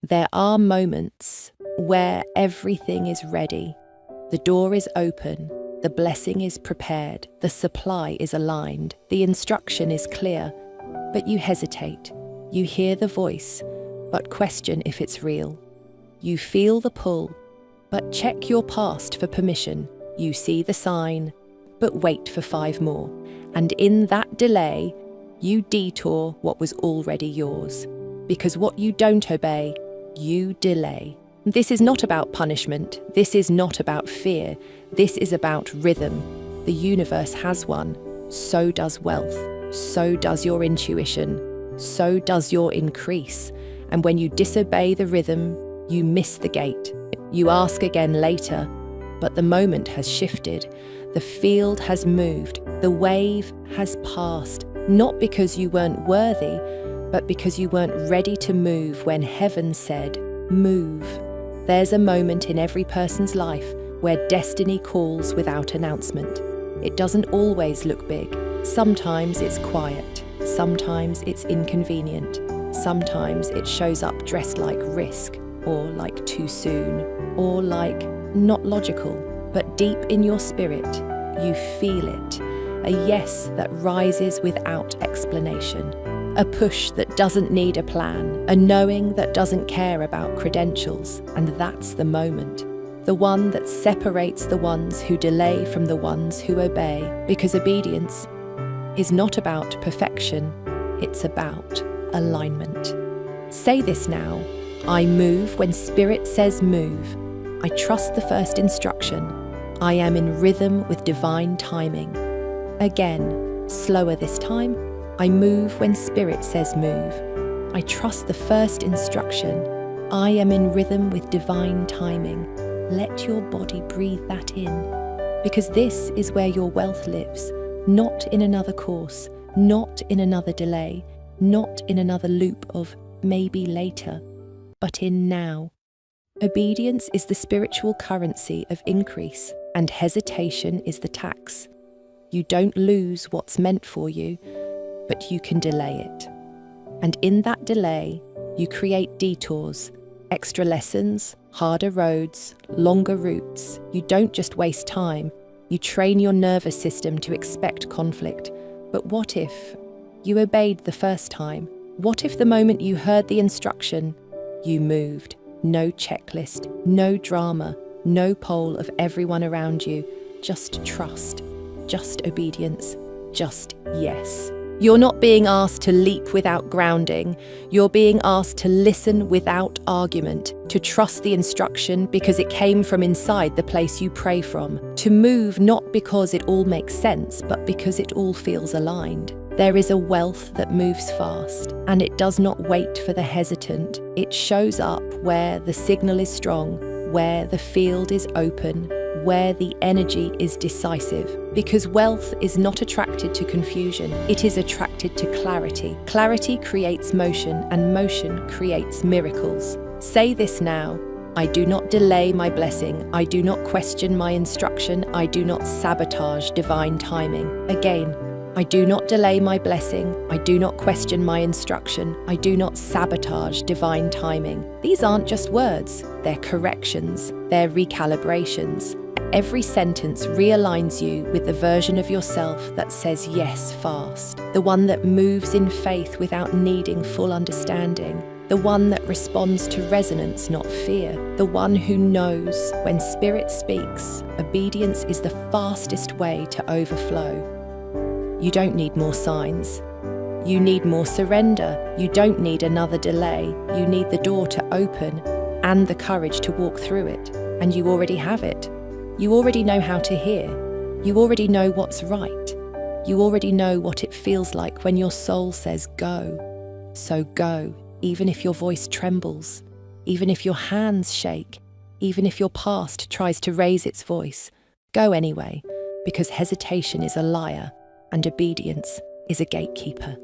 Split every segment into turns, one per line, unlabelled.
There are moments where everything is ready. The door is open, the blessing is prepared, the supply is aligned, the instruction is clear, but you hesitate. You hear the voice, but question if it's real. You feel the pull, but check your past for permission. You see the sign, but wait for 5 more. And in that delay, you detour what was already yours. Because what you don't obey, you delay. This is not about punishment. This is not about fear. This is about rhythm. The universe has one. So does wealth. So does your intuition. So does your increase. And when you disobey the rhythm, you miss the gate. You ask again later, but the moment has shifted. The field has moved. The wave has passed. Not because you weren't worthy, but because you weren't ready to move when heaven said, move. There's a moment in every person's life where destiny calls without announcement. It doesn't always look big. Sometimes it's quiet. Sometimes it's inconvenient. Sometimes it shows up dressed like risk, or like too soon, or like not logical, but deep in your spirit, you feel it. A yes that rises without explanation. A push that doesn't need a plan. A knowing that doesn't care about credentials. And that's the moment. The one that separates the ones who delay from the ones who obey. Because obedience is not about perfection, it's about alignment. Say this now. I move when spirit says move. I trust the first instruction. I am in rhythm with divine timing. Again, slower this time. I move when spirit says move. I trust the first instruction. I am in rhythm with divine timing. Let your body breathe that in. Because this is where your wealth lives. Not in another course, not in another delay, not in another loop of maybe later, but in now. Obedience is the spiritual currency of increase, and hesitation is the tax. You don't lose what's meant for you, but you can delay it. And in that delay, you create detours, extra lessons, harder roads, longer routes. You don't just waste time, you train your nervous system to expect conflict. But what if you obeyed the first time? What if the moment you heard the instruction, you moved? No checklist, no drama, no poll of everyone around you, just trust, just obedience, just yes. You're not being asked to leap without grounding. You're being asked to listen without argument, to trust the instruction because it came from inside the place you pray from, to move not because it all makes sense, but because it all feels aligned. There is a wealth that moves fast, and it does not wait for the hesitant. It shows up where the signal is strong, where the field is open, where the energy is decisive. Because wealth is not attracted to confusion, it is attracted to clarity. Clarity creates motion, and motion creates miracles. Say this now. I do not delay my blessing. I do not question my instruction. I do not sabotage divine timing. Again, I do not delay my blessing. I do not question my instruction. I do not sabotage divine timing. These aren't just words, they're corrections, they're recalibrations. Every sentence realigns you with the version of yourself that says yes fast, the one that moves in faith without needing full understanding, the one that responds to resonance, not fear, the one who knows when spirit speaks, obedience is the fastest way to overflow. You don't need more signs. You need more surrender. You don't need another delay. You need the door to open and the courage to walk through it. And you already have it. You already know how to hear. You already know what's right. You already know what it feels like when your soul says go. So go, even if your voice trembles, even if your hands shake, even if your past tries to raise its voice. Go anyway, because hesitation is a liar and obedience is a gatekeeper.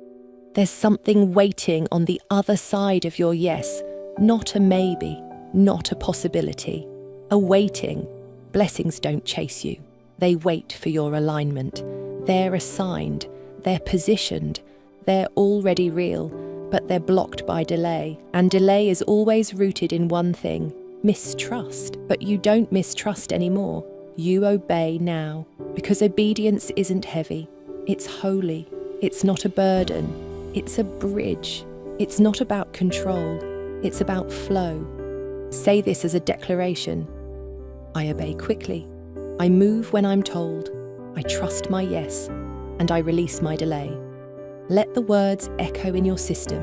There's something waiting on the other side of your yes, not a maybe, not a possibility, a waiting. Blessings don't chase you. They wait for your alignment. They're assigned, they're positioned, they're already real. but they're blocked by delay. And delay is always rooted in one thing: mistrust. But you don't mistrust anymore. You obey now, because obedience isn't heavy. It's holy. It's not a burden. It's a bridge. It's not about control. It's about flow. Say this as a declaration: I obey quickly. I move when I'm told. I trust my yes, and I release my delay. Let the words echo in your system.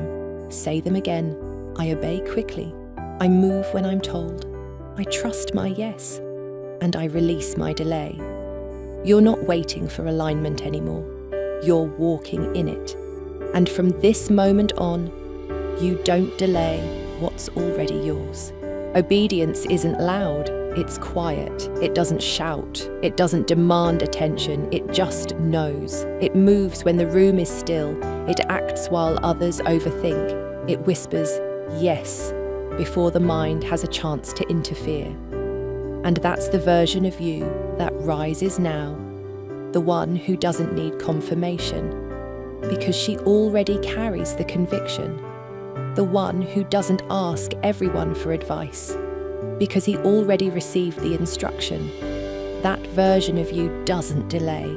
Say them again. I obey quickly. I move when I'm told. I trust my yes, and I release my delay. You're not waiting for alignment anymore. You're walking in it. And from this moment on, you don't delay what's already yours. Obedience isn't loud. It's quiet. It doesn't shout. It doesn't demand attention. It just knows. It moves when the room is still. It acts while others overthink. It whispers yes before the mind has a chance to interfere. And that's the version of you that rises now, the one who doesn't need confirmation, because she already carries the conviction, the one who doesn't ask everyone for advice, because he already received the instruction. That version of you doesn't delay.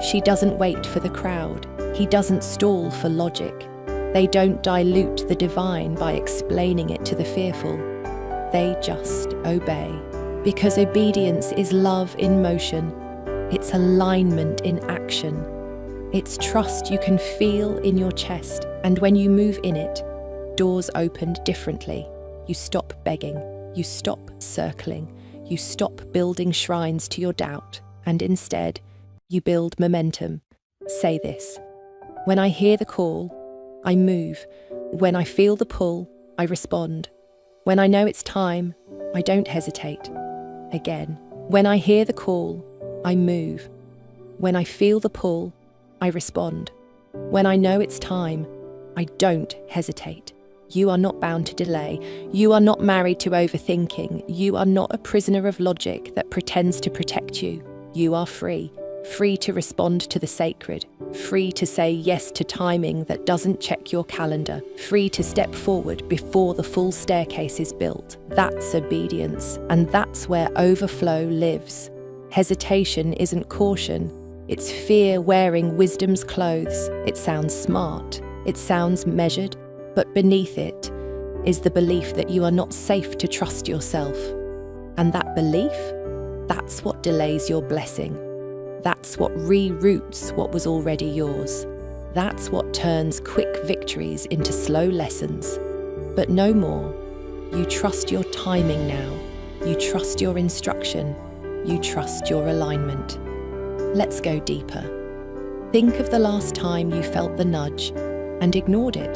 She doesn't wait for the crowd. He doesn't stall for logic. They don't dilute the divine by explaining it to the fearful. They just obey. Because obedience is love in motion. It's alignment in action. It's trust you can feel in your chest. And when you move in it, doors opened differently. You stop begging. You stop circling. You stop building shrines to your doubt. And instead, you build momentum. Say this: when I hear the call, I move. When I feel the pull, I respond. When I know it's time, I don't hesitate. Again, when I hear the call, I move. When I feel the pull, I respond. When I know it's time, I don't hesitate. You are not bound to delay. You are not married to overthinking. You are not a prisoner of logic that pretends to protect you. You are free. Free to respond to the sacred, free to say yes to timing that doesn't check your calendar, free to step forward before the full staircase is built. That's obedience, and that's where overflow lives. Hesitation isn't caution, it's fear wearing wisdom's clothes. It sounds smart, it sounds measured, but beneath it is the belief that you are not safe to trust yourself. And that belief, that's what delays your blessing. That's what reroutes what was already yours. That's what turns quick victories into slow lessons. But no more. You trust your timing now. You trust your instruction. You trust your alignment. Let's go deeper. Think of the last time you felt the nudge and ignored it.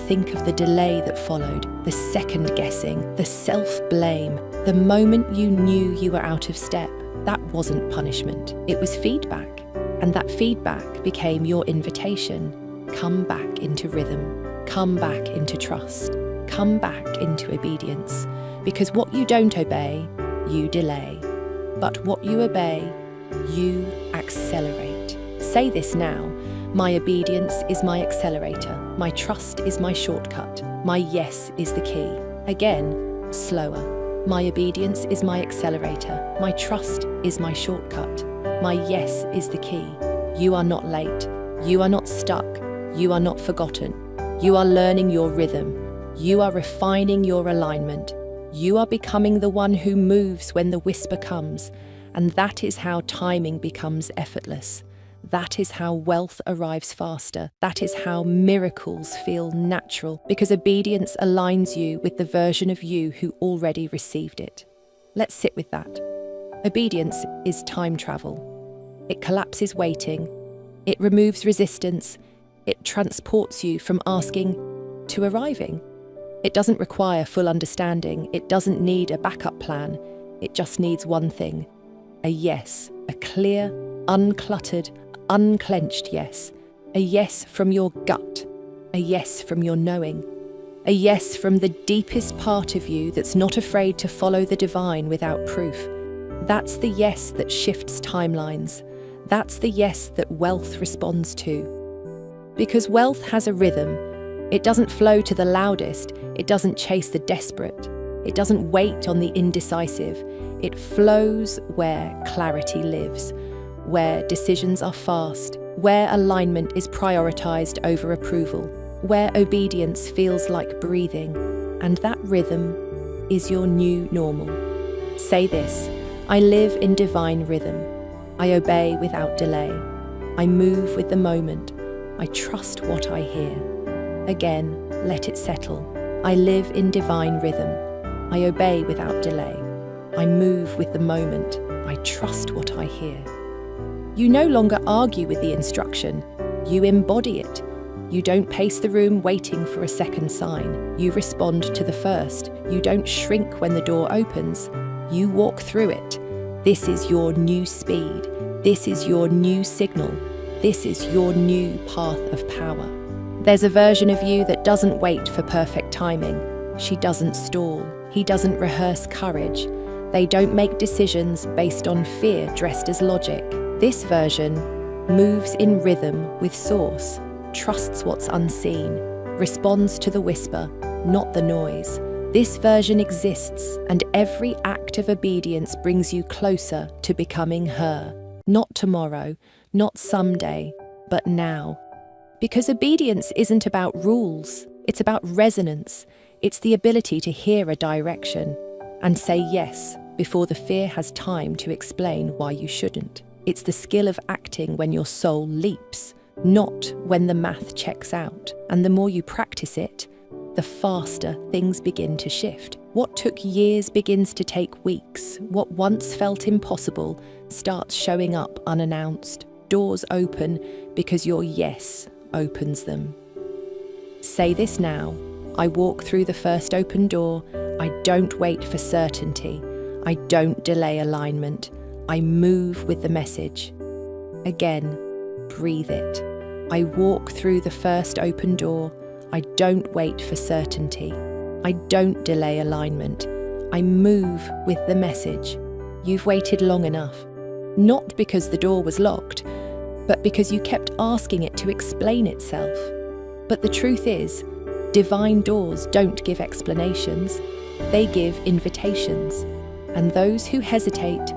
Think of the delay that followed, the second guessing, the self-blame, the moment you knew you were out of step. That wasn't punishment, it was feedback. And that feedback became your invitation. Come back into rhythm. Come back into trust. Come back into obedience. Because what you don't obey, you delay. But what you obey, you accelerate. Say this now: my obedience is my accelerator. My trust is my shortcut. My yes is the key. Again, slower. My obedience is my accelerator. My trust is my shortcut. My yes is the key. You are not late. You are not stuck. You are not forgotten. You are learning your rhythm. You are refining your alignment. You are becoming the one who moves when the whisper comes. And that is how timing becomes effortless. That is how wealth arrives faster. That is how miracles feel natural, because obedience aligns you with the version of you who already received it. Let's sit with that. Obedience is time travel. It collapses waiting. It removes resistance. It transports you from asking to arriving. It doesn't require full understanding. It doesn't need a backup plan. It just needs one thing: a yes, a clear, uncluttered, unclenched yes. A yes from your gut. A yes from your knowing. A yes from the deepest part of you that's not afraid to follow the divine without proof. That's the yes that shifts timelines. That's the yes that wealth responds to. Because wealth has a rhythm. It doesn't flow to the loudest. It doesn't chase the desperate. It doesn't wait on the indecisive. It flows where clarity lives, where decisions are fast, where alignment is prioritized over approval, where obedience feels like breathing, and that rhythm is your new normal. Say this: I live in divine rhythm. I obey without delay. I move with the moment. I trust what I hear. Again, let it settle. I live in divine rhythm. I obey without delay. I move with the moment. I trust what I hear. You no longer argue with the instruction. You embody it. You don't pace the room waiting for a second sign. You respond to the first. You don't shrink when the door opens. You walk through it. This is your new speed. This is your new signal. This is your new path of power. There's a version of you that doesn't wait for perfect timing. She doesn't stall. He doesn't rehearse courage. They don't make decisions based on fear dressed as logic. This version moves in rhythm with source, trusts what's unseen, responds to the whisper, not the noise. This version exists, and every act of obedience brings you closer to becoming her. Not tomorrow, not someday, but now. Because obedience isn't about rules, it's about resonance. It's the ability to hear a direction and say yes before the fear has time to explain why you shouldn't. It's the skill of acting when your soul leaps, not when the math checks out. And the more you practice it, the faster things begin to shift. What took years begins to take weeks. What once felt impossible starts showing up unannounced. Doors open because your yes opens them. Say this now: I walk through the first open door. I don't wait for certainty. I don't delay alignment. I move with the message. Again, breathe it. I walk through the first open door. I don't wait for certainty. I don't delay alignment. I move with the message. You've waited long enough. Not because the door was locked, but because you kept asking it to explain itself. But the truth is, divine doors don't give explanations. They give invitations. And those who hesitate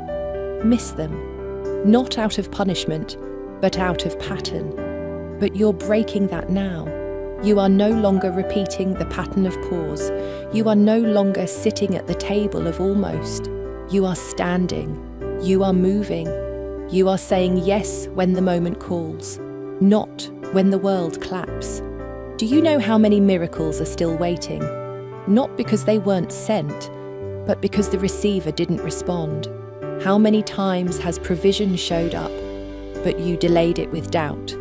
miss them. Not out of punishment, but out of pattern. But you're breaking that now. You are no longer repeating the pattern of pause. You are no longer sitting at the table of almost. You are standing. You are moving. You are saying yes when the moment calls, not when the world claps. Do you know how many miracles are still waiting? Not because they weren't sent, but because the receiver didn't respond. How many times has provision showed up, but you delayed it with doubt?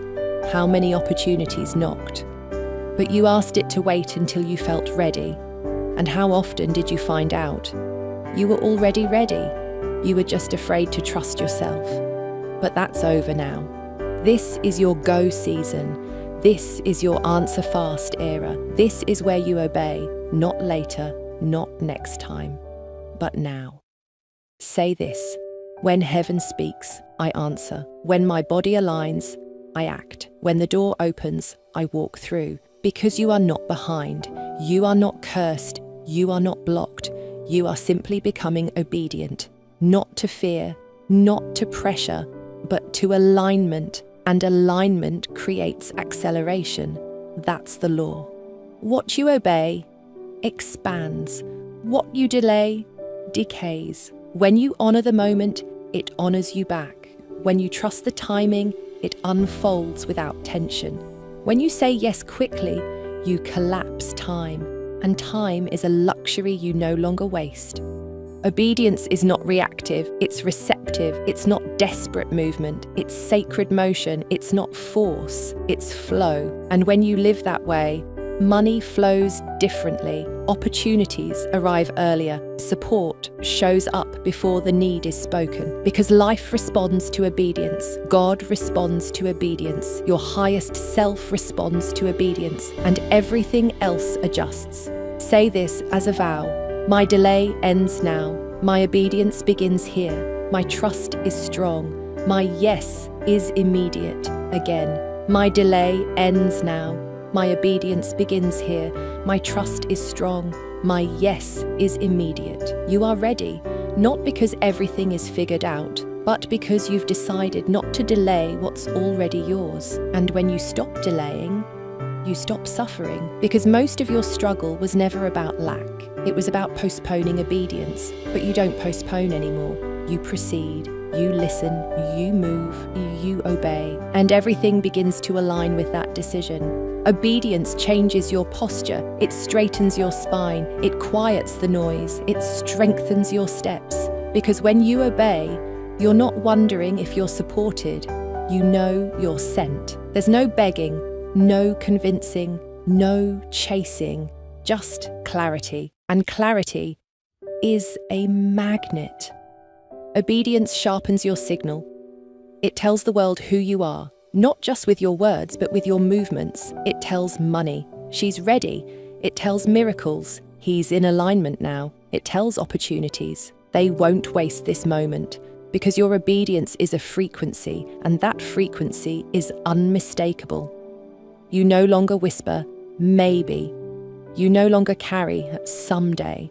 How many opportunities knocked, but you asked it to wait until you felt ready? And how often did you find out? You were already ready. You were just afraid to trust yourself. But that's over now. This is your go season. This is your answer fast era. This is where you obey, not later, not next time, but now. Say this: when heaven speaks, I answer. When my body aligns, I act. When the door opens, I walk through. Because you are not behind. You are not cursed. You are not blocked. You are simply becoming obedient. Not to fear, not to pressure, but to alignment. And alignment creates acceleration. That's the law. What you obey expands. What you delay decays. When you honor the moment, it honors you back. When you trust the timing, it unfolds without tension. When you say yes quickly, you collapse time, and time is a luxury you no longer waste. Obedience is not reactive, it's receptive. It's not desperate movement, it's sacred motion. It's not force, it's flow. And when you live that way, money flows differently, opportunities arrive earlier, support shows up before the need is spoken. Because life responds to obedience, God responds to obedience, your highest self responds to obedience, and everything else adjusts. Say this as a vow: my delay ends now, my obedience begins here, my trust is strong, my yes is immediate. Again, my delay ends now, My obedience begins here. My trust is strong. My yes is immediate. You are ready, not because everything is figured out, but because you've decided not to delay what's already yours. And when you stop delaying, you stop suffering, because most of your struggle was never about lack. It was about postponing obedience, but you don't postpone anymore. You proceed, you listen, you move, you obey, and everything begins to align with that decision. Obedience changes your posture, it straightens your spine, it quiets the noise, it strengthens your steps. Because when you obey, you're not wondering if you're supported, you know you're sent. There's no begging, no convincing, no chasing, just clarity. And clarity is a magnet. Obedience sharpens your signal. It tells the world who you are, not just with your words, but with your movements. It tells money, she's ready. It tells miracles, he's in alignment now. It tells opportunities, they won't waste this moment. Because your obedience is a frequency, and that frequency is unmistakable. You no longer whisper, maybe. You no longer carry, someday.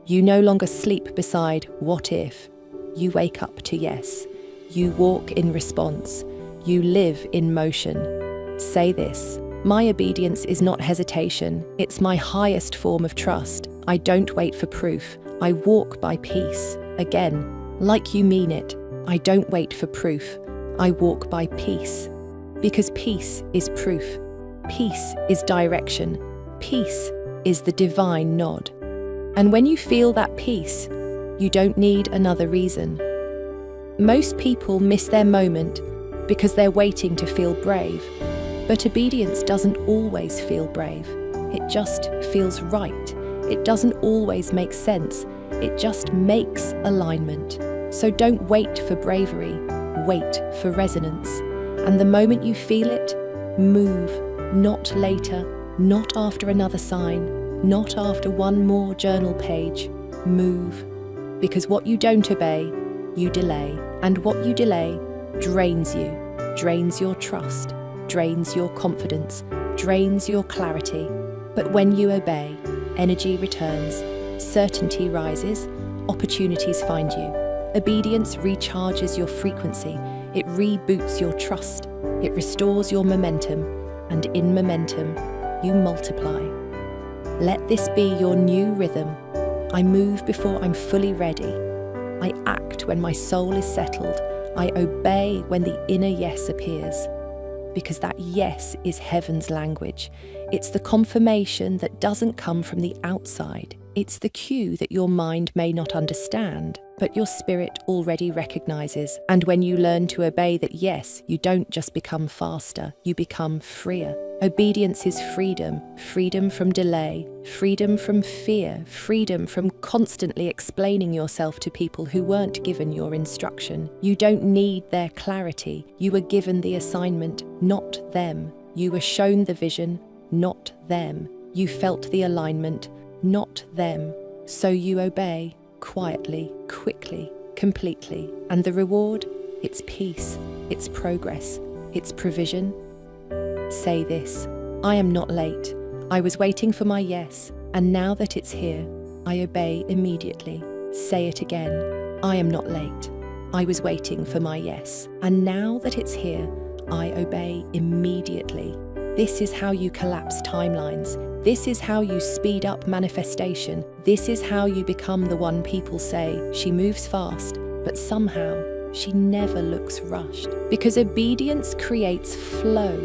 You no longer sleep beside, what if. You wake up to yes. You walk in response. You live in motion. Say this, my obedience is not hesitation. It's my highest form of trust. I don't wait for proof. I walk by peace. Again, like you mean it. I don't wait for proof. I walk by peace. Because peace is proof. Peace is direction. Peace is the divine nod. And when you feel that peace, you don't need another reason. Most people miss their moment because they're waiting to feel brave. But obedience doesn't always feel brave. It just feels right. It doesn't always make sense. It just makes alignment. So don't wait for bravery, wait for resonance. And the moment you feel it, move, not later, not after another sign, not after one more journal page. Move. Because what you don't obey, you delay. And what you delay drains you, drains your trust, drains your confidence, drains your clarity. But when you obey, energy returns, certainty rises, opportunities find you. Obedience recharges your frequency, it reboots your trust, it restores your momentum, and in momentum, you multiply. Let this be your new rhythm. I move before I'm fully ready. I act when my soul is settled. I obey when the inner yes appears. Because that yes is heaven's language. It's the confirmation that doesn't come from the outside. It's the cue that your mind may not understand, but your spirit already recognizes. And when you learn to obey that yes, you don't just become faster, you become freer. Obedience is freedom, freedom from delay, freedom from fear, freedom from constantly explaining yourself to people who weren't given your instruction. You don't need their clarity. You were given the assignment, not them. You were shown the vision, not them. You felt the alignment, not them. So you obey, quietly, quickly, completely. And the reward? It's peace, it's progress, it's provision. Say this, I am not late. I was waiting for my yes, and now that it's here, I obey immediately. Say it again, I am not late. I was waiting for my yes, and now that it's here, I obey immediately. This is how you collapse timelines. This is how you speed up manifestation. This is how you become the one people say, she moves fast, but somehow she never looks rushed. Because obedience creates flow.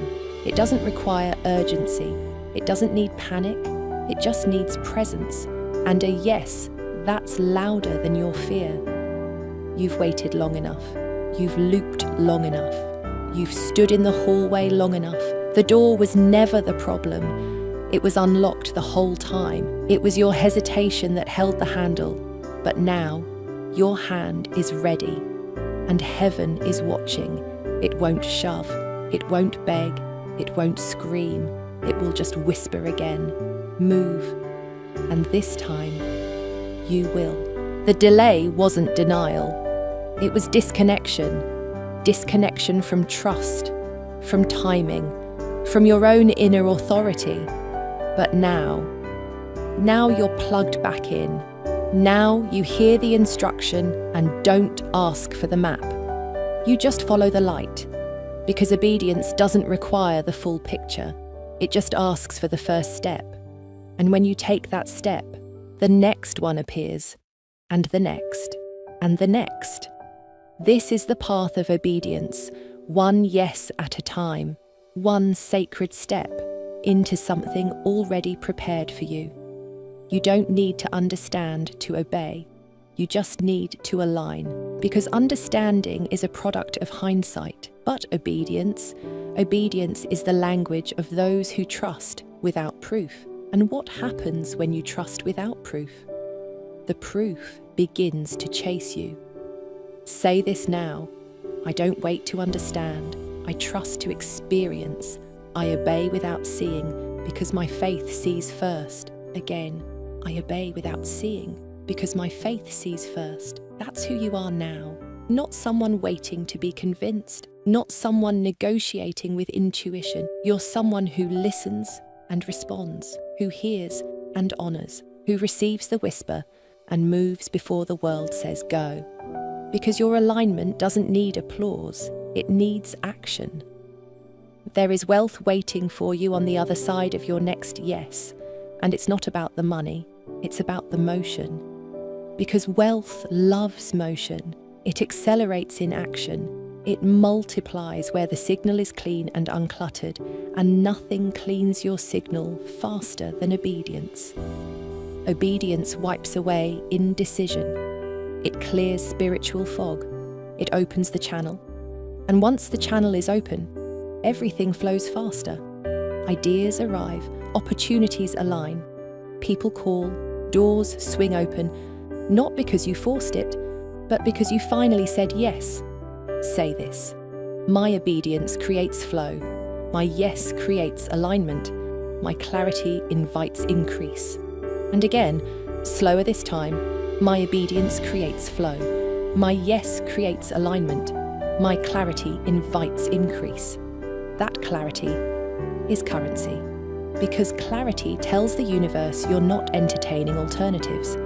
It doesn't require urgency. It doesn't need panic. It just needs presence. And a yes that's louder than your fear. You've waited long enough. You've looped long enough. You've stood in the hallway long enough. The door was never the problem. It was unlocked the whole time. It was your hesitation that held the handle. But now, your hand is ready. And heaven is watching. It won't shove. It won't beg. It won't scream. It will just whisper again. Move. And this time, you will. The delay wasn't denial. It was disconnection. Disconnection from trust, from timing, from your own inner authority. But now you're plugged back in. Now you hear the instruction and don't ask for the map. You just follow the light, because obedience doesn't require the full picture. It just asks for the first step. And when you take that step, the next one appears, and the next, and the next. This is the path of obedience, one yes at a time, one sacred step into something already prepared for you. You don't need to understand to obey. You just need to align, because understanding is a product of hindsight. But obedience is the language of those who trust without proof. And what happens when you trust without proof? The proof begins to chase you. Say this now. I don't wait to understand. I trust to experience. I obey without seeing, because my faith sees first. Again, I obey without seeing, because my faith sees first. That's who you are now. Not someone waiting to be convinced. Not someone negotiating with intuition. You're someone who listens and responds, who hears and honors, who receives the whisper and moves before the world says go. Because your alignment doesn't need applause, it needs action. There is wealth waiting for you on the other side of your next yes, and it's not about the money, it's about the motion. Because wealth loves motion, it accelerates in action. It multiplies where the signal is clean and uncluttered, and nothing cleans your signal faster than obedience. Obedience wipes away indecision. It clears spiritual fog. It opens the channel. And once the channel is open, everything flows faster. Ideas arrive, opportunities align. People call, doors swing open, not because you forced it, but because you finally said yes. Say this. My obedience creates flow. My yes creates alignment. My clarity invites increase. And again, slower this time, my obedience creates flow. My yes creates alignment. My clarity invites increase. That clarity is currency. Because clarity tells the universe you're not entertaining alternatives.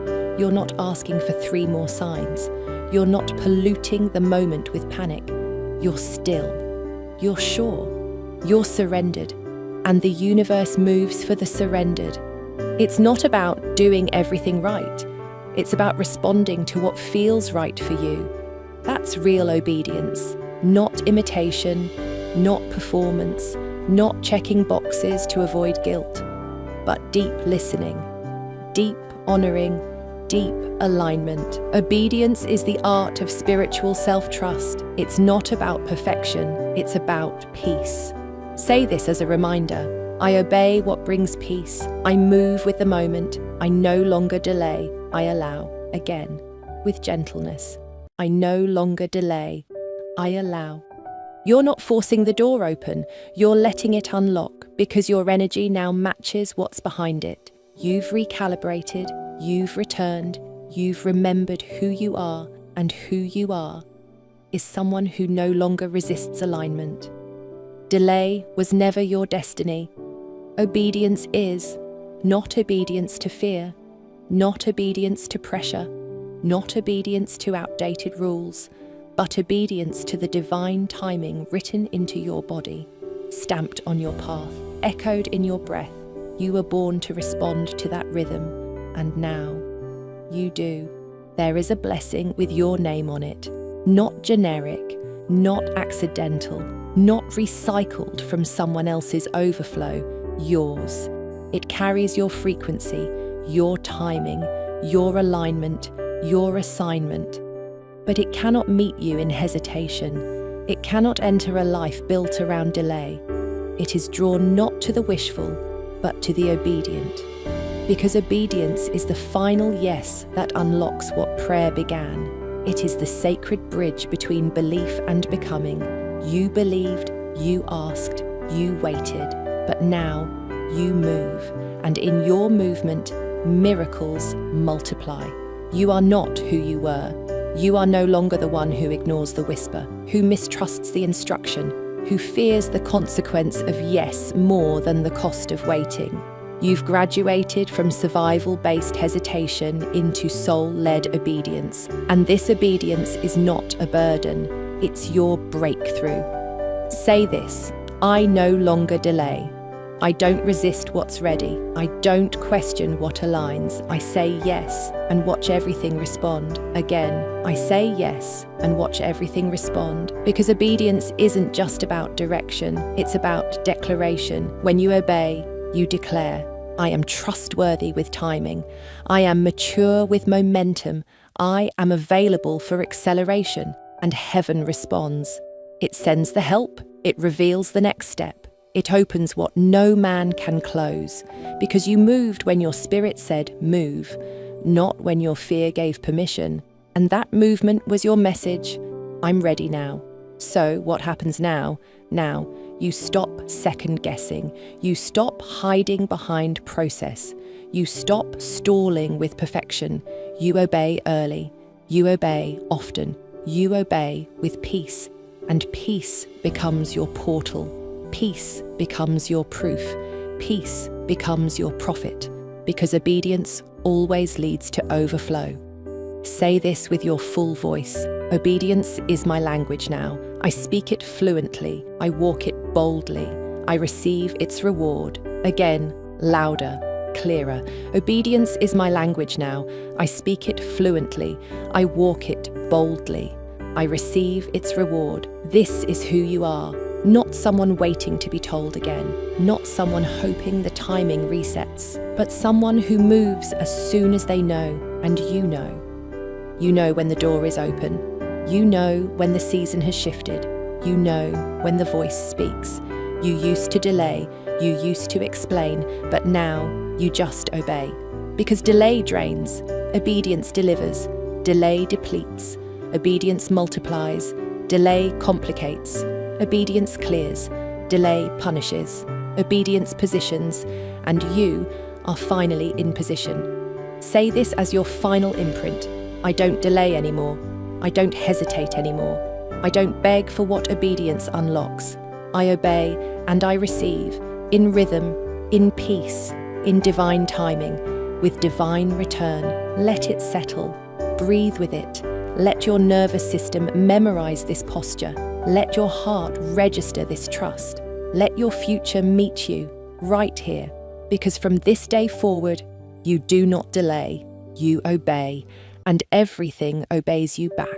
You're not asking for 3 more signs. You're not polluting the moment with panic. You're still. You're sure. You're surrendered. And the universe moves for the surrendered. It's not about doing everything right. It's about responding to what feels right for you. That's real obedience. Not imitation, not performance, not checking boxes to avoid guilt, but deep listening, deep honoring, deep alignment. Obedience is the art of spiritual self-trust. It's not about perfection, it's about peace. Say this as a reminder. I obey what brings peace. I move with the moment. I no longer delay. I allow. Again, with gentleness. I no longer delay. I allow. You're not forcing the door open. You're letting it unlock, because your energy now matches what's behind it. You've recalibrated. You've returned, you've remembered who you are, and who you are is someone who no longer resists alignment. Delay was never your destiny. Obedience is, not obedience to fear, not obedience to pressure, not obedience to outdated rules, but obedience to the divine timing written into your body, stamped on your path, echoed in your breath. You were born to respond to that rhythm. And now, you do. There is a blessing with your name on it. Not generic, not accidental, not recycled from someone else's overflow. Yours. It carries your frequency, your timing, your alignment, your assignment. But it cannot meet you in hesitation. It cannot enter a life built around delay. It is drawn not to the wishful, but to the obedient. Because obedience is the final yes that unlocks what prayer began. It is the sacred bridge between belief and becoming. You believed, you asked, you waited, but now you move. And in your movement, miracles multiply. You are not who you were. You are no longer the one who ignores the whisper, who mistrusts the instruction, who fears the consequence of yes more than the cost of waiting. You've graduated from survival-based hesitation into soul-led obedience, and this obedience is not a burden, it's your breakthrough. Say this: I no longer delay. I don't resist what's ready. I don't question what aligns. I say yes and watch everything respond. Again, I say yes and watch everything respond. Because obedience isn't just about direction, it's about declaration. When you obey, you declare, I am trustworthy with timing. I am mature with momentum. I am available for acceleration. And heaven responds. It sends the help. It reveals the next step. It opens what no man can close, because you moved when your spirit said move, not when your fear gave permission. And that movement was your message. I'm ready now. So what happens now? Now, you stop second guessing. You stop hiding behind process. You stop stalling with perfection. You obey early. You obey often. You obey with peace. And peace becomes your portal. Peace becomes your proof. Peace becomes your profit, because obedience always leads to overflow. Say this with your full voice. Obedience is my language now. I speak it fluently. I walk it boldly. I receive its reward. Again, louder, clearer. Obedience is my language now. I speak it fluently. I walk it boldly. I receive its reward. This is who you are. Not someone waiting to be told again, not someone hoping the timing resets, but someone who moves as soon as they know, and you know. You know when the door is open. You know when the season has shifted. You know when the voice speaks. You used to delay, you used to explain, but now you just obey. Because delay drains, obedience delivers, delay depletes, obedience multiplies, delay complicates. Obedience clears, delay punishes, obedience positions, and you are finally in position. Say this as your final imprint. I don't delay anymore. I don't hesitate anymore. I don't beg for what obedience unlocks. I obey and I receive, in rhythm, in peace, in divine timing, with divine return. Let it settle. Breathe with it. Let your nervous system memorize this posture. Let your heart register this trust. Let your future meet you right here, because from this day forward, you do not delay, you obey, and everything obeys you back.